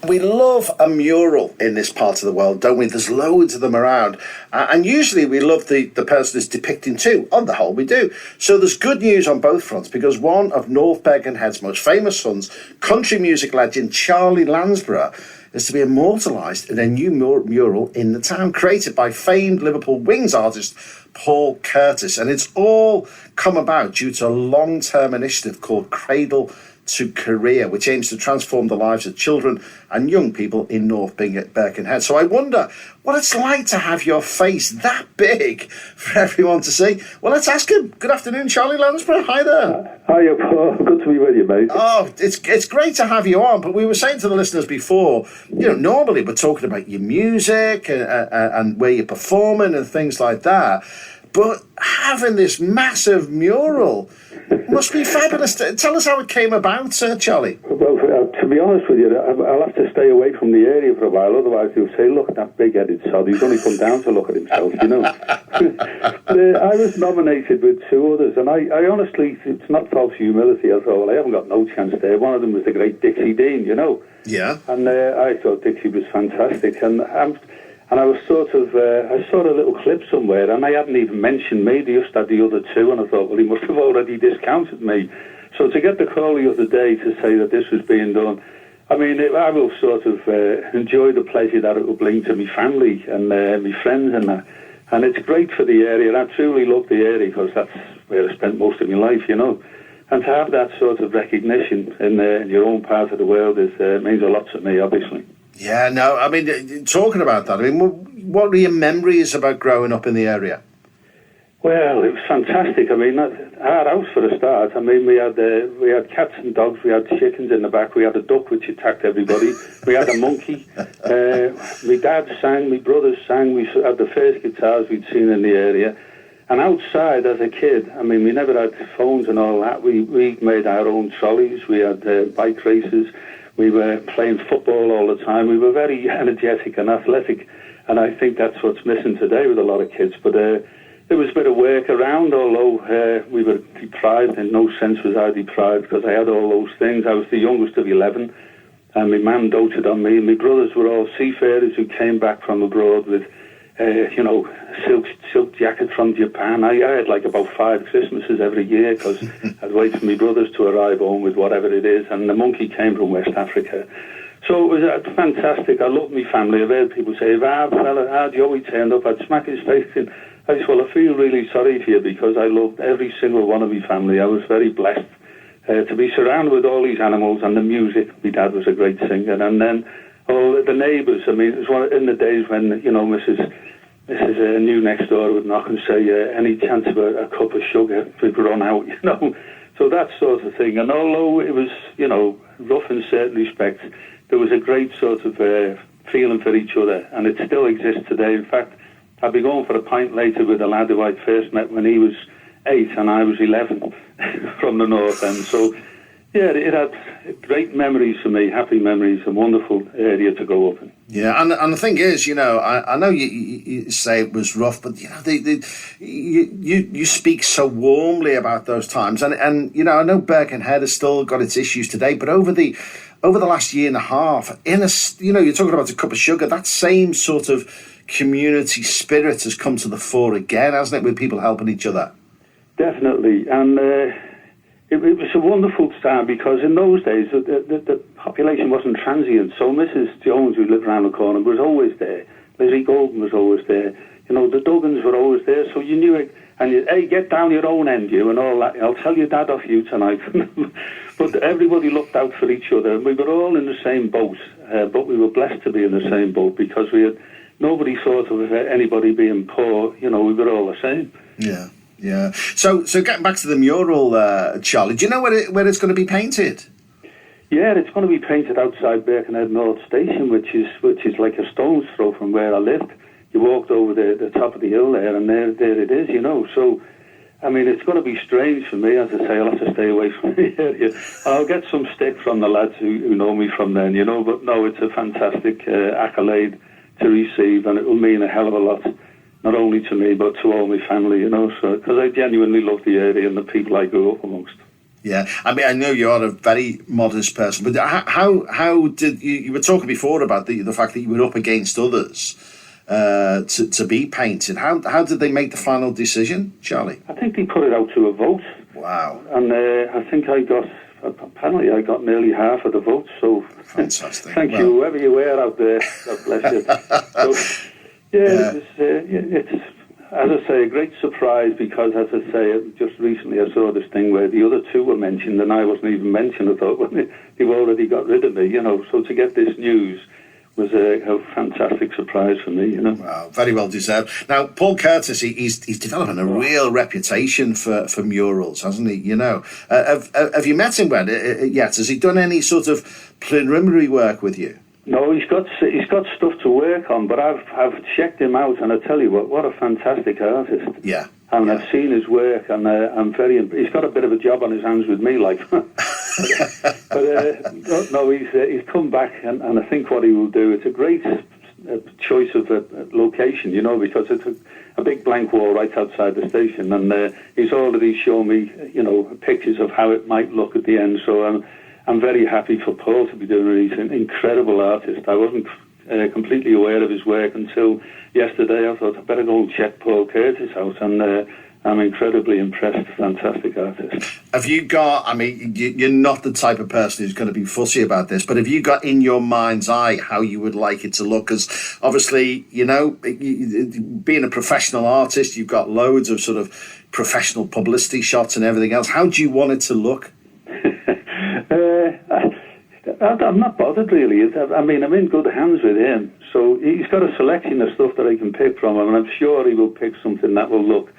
We love a mural in this part of the world, don't we? There's loads of them around. And usually we love the person that's depicting too. On the whole, we do. So there's good news on both fronts, because one of North Birkenhead's most famous sons, country music legend Charlie Landsborough, is to be immortalised in a new mural in the town, created by famed Liverpool Wings artist Paul Curtis. And it's all come about due to a long-term initiative called Cradle to Career, which aims to transform the lives of children and young people in North Birkenhead. So I wonder what it's like to have your face that big for everyone to see. Well, let's ask him. Good afternoon, Charlie Landsborough. Hi there. Hiya, Paul. Good to be with you, mate. Oh, it's great to have you on. But we were saying to the listeners before, normally we're talking about your music and where you're performing and things like that. But having this massive mural must be fabulous. Tell us how it came about, Charlie. Well, to be honest with you, I'll have to stay away from the area for a while. Otherwise, you'll say, look at that big-headed sod. He's only come down to look at himself, I was nominated with two others, and I honestly, it's not false humility at all. I haven't got no chance there. One of them was the great Dixie Dean, Yeah. And I thought Dixie was fantastic. And I was I saw a little clip somewhere, and I hadn't even mentioned me, just had the other two, and I thought, well, he must have already discounted me. So to get the call the other day to say that this was being done, I mean, I will enjoy the pleasure that it will bring to my family and my friends and that. And it's great for the area, and I truly love the area because that's where I spent most of my life, And to have that sort of recognition in your own part of the world means a lot to me, obviously. Yeah, no, I mean, talking about that, what are your memories about growing up in the area? Well, it was fantastic. I mean, our house for a start. I mean, we had cats and dogs, we had chickens in the back, we had a duck which attacked everybody, we had a monkey. My dad sang, my brothers sang, we had the first guitars we'd seen in the area. And outside, as a kid, I mean, we never had phones and all that. We made our own trolleys, we had bike races. We were playing football all the time. We were very energetic and athletic, and I think that's what's missing today with a lot of kids. But there was a bit of work around, although we were deprived. In no sense was I deprived, because I had all those things. I was the youngest of 11, and my mum doted on me. And my brothers were all seafarers who came back from abroad with, silk jacket from Japan. I had like about 5 Christmases every year, because I'd wait for my brothers to arrive home with whatever it is, and the monkey came from West Africa. So it was fantastic. I loved my family. I've heard people say, if our fella, our Joey turned up, I'd smack his face in. I said, well, I feel really sorry for you, because I loved every single one of my family. I was very blessed to be surrounded with all these animals and the music. My dad was a great singer. And then all the neighbours. I mean, it was in the days when, Mrs. New next door would knock and say, any chance of a cup of sugar? We'd run out, So that sort of thing. And although it was, rough in certain respects, there was a great sort of feeling for each other. And it still exists today. In fact, I'll be going for a pint later with a lad who I first met when he was 8 and I was 11 from the North End. So, yeah, it had great memories for me, happy memories, a wonderful area to grow up in. Yeah, and the thing is, I know you say it was rough, but you speak so warmly about those times, and I know Birkenhead has still got its issues today, but over the last year and a half, you're talking about a cup of sugar, that same sort of community spirit has come to the fore again, hasn't it, with people helping each other? Definitely, and it was a wonderful time, because in those days the population wasn't transient. So Mrs. Jones, who lived around the corner, was always there. Lizzie Golden was always there. The Duggans were always there. So you knew it. And hey, get down your own end, you, and all that. I'll tell your dad off you tonight. But everybody looked out for each other. And we were all in the same boat. But we were blessed to be in the same boat, because nobody thought of anybody being poor. We were all the same. Yeah. Yeah. So getting back to the mural, Charlie, do you know where it's going to be painted? Yeah, it's going to be painted outside Birkenhead North Station, which is like a stone's throw from where I lived. You walked over the top of the hill there, and there it is, So, I mean, it's going to be strange for me. As I say, I'll have to stay away from the area. I'll get some stick from the lads who know me from then, But no, it's a fantastic accolade to receive, and it will mean a hell of a lot. Not only to me, but to all my family, So, because I genuinely love the area and the people I grew up amongst. Yeah, I mean, I know you are a very modest person, but how did you were talking before about the fact that you were up against others to be painted. How did they make the final decision, Charlie? I think they put it out to a vote. Wow. And I think I got nearly half of the votes. So fantastic. Thank you, whoever you were out there. God bless you. So, it's, as I say, a great surprise because, as I say, just recently I saw this thing where the other two were mentioned and I wasn't even mentioned. I thought, well, they've already got rid of me, So to get this news was a fantastic surprise for me, Wow, very well deserved. Now, Paul Curtis, he's developing a real reputation for murals, hasn't he? Have you met him yet? Has he done any sort of preliminary work with you? No, he's got stuff to work on, but I've checked him out, and I tell you what a fantastic artist. Yeah. And I've seen his work, and I'm very. He's got a bit of a job on his hands with me, like. No, he's come back, and I think what he will do. It's a great choice of location, because it's a big blank wall right outside the station, and he's already shown me, pictures of how it might look at the end. So I'm very happy for Paul to be doing it. He's an incredible artist. I wasn't completely aware of his work until yesterday. I thought I'd better go and check Paul Curtis out, and I'm incredibly impressed. Fantastic artist. Have you got, you're not the type of person who's going to be fussy about this, but have you got in your mind's eye how you would like it to look? Because obviously, being a professional artist, you've got loads of sort of professional publicity shots and everything else. How do you want it to look? I'm not bothered, really. I'm in good hands with him. So he's got a selection of stuff that I can pick from, and I'm sure he will pick something that will look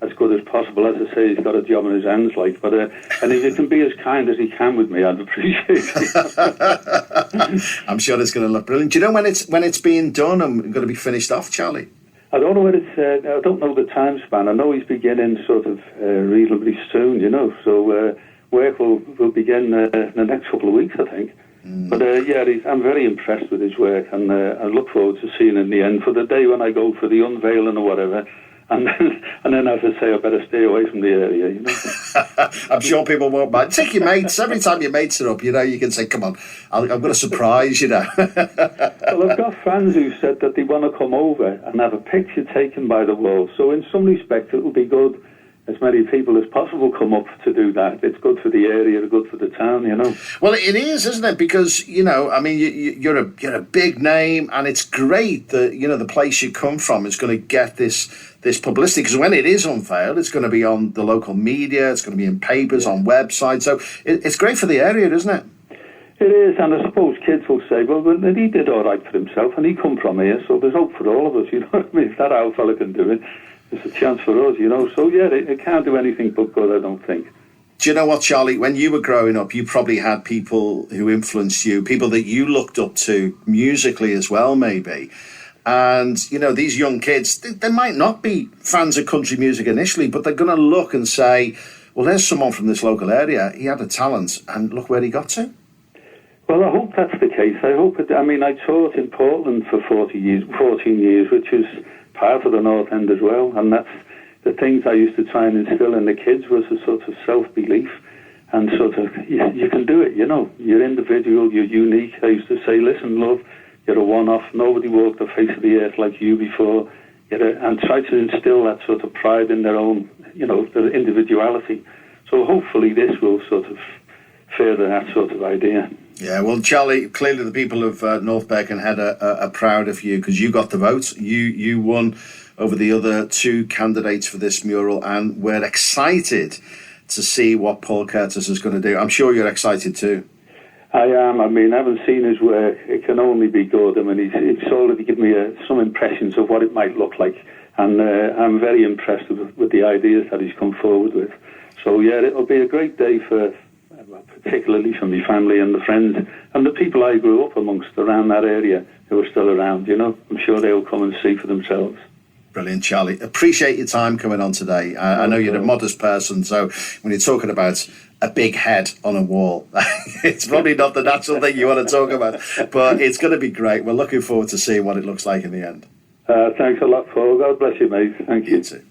as good as possible. As I say, he's got a job in his hands, but and if he can be as kind as he can with me, I'd appreciate it. I'm sure it's going to look brilliant. Do you know when it's being done and going to be finished off, Charlie? I don't know when it's. I don't know the time span. I know he's beginning sort of reasonably soon, So work will begin in the next couple of weeks, I think. But I'm very impressed with his work, and I look forward to seeing it in the end for the day when I go for the unveiling or whatever. And then, as I say, I better stay away from the area, I'm sure people won't mind. Take your mates. Every time your mates are up, you can say, come on, I'm going to surprise you now. Well, I've got fans who said that they want to come over and have a picture taken by the wall. So in some respects, it will be good as many people as possible come up to do that. It's good for the area, good for the town, Well, it is, isn't it? Because, you're a big name, and it's great that, the place you come from is going to get this publicity, because when it is unveiled, it's going to be on the local media, it's going to be in papers, on websites. So it's great for the area, isn't it? It is, and I suppose kids will say, well, he did all right for himself, and he come from here, so there's hope for all of us, If that old fella can do it, there's a chance for us, So, it can't do anything but good, I don't think. Do you know what, Charlie? When you were growing up, you probably had people who influenced you, people that you looked up to musically as well, maybe. And, these young kids, they might not be fans of country music initially, but they're going to look and say, well, there's someone from this local area. He had a talent, and look where he got to. Well, I hope that's the case. I hope it. I taught in Portland for 14 years, which is part of the North End as well. And that's the things I used to try and instill in the kids was a sort of self-belief and sort of, you can do it, You're individual, you're unique. I used to say, listen, love, you're a one-off. Nobody walked the face of the earth like you before. And try to instill that sort of pride in their own, their individuality. So hopefully this will sort of further that sort of idea. Yeah, well, Charlie, clearly the people of North Birkenhead are proud of you because you got the vote. You won over the other two candidates for this mural, and we're excited to see what Paul Curtis is going to do. I'm sure you're excited too. I am. I haven't seen his work. It can only be good. It's already given me some impressions of what it might look like, and I'm very impressed with the ideas that he's come forward with. So, it'll be a great day particularly for my family and the friends and the people I grew up amongst around that area who are still around, I'm sure they'll come and see for themselves. Brilliant, Charlie. Appreciate your time coming on today. I know you're a modest person, so when you're talking about a big head on a wall, it's probably not the natural thing you want to talk about, but it's going to be great. We're looking forward to seeing what it looks like in the end. Thanks a lot, Paul. God bless you, mate. Thank you. You too.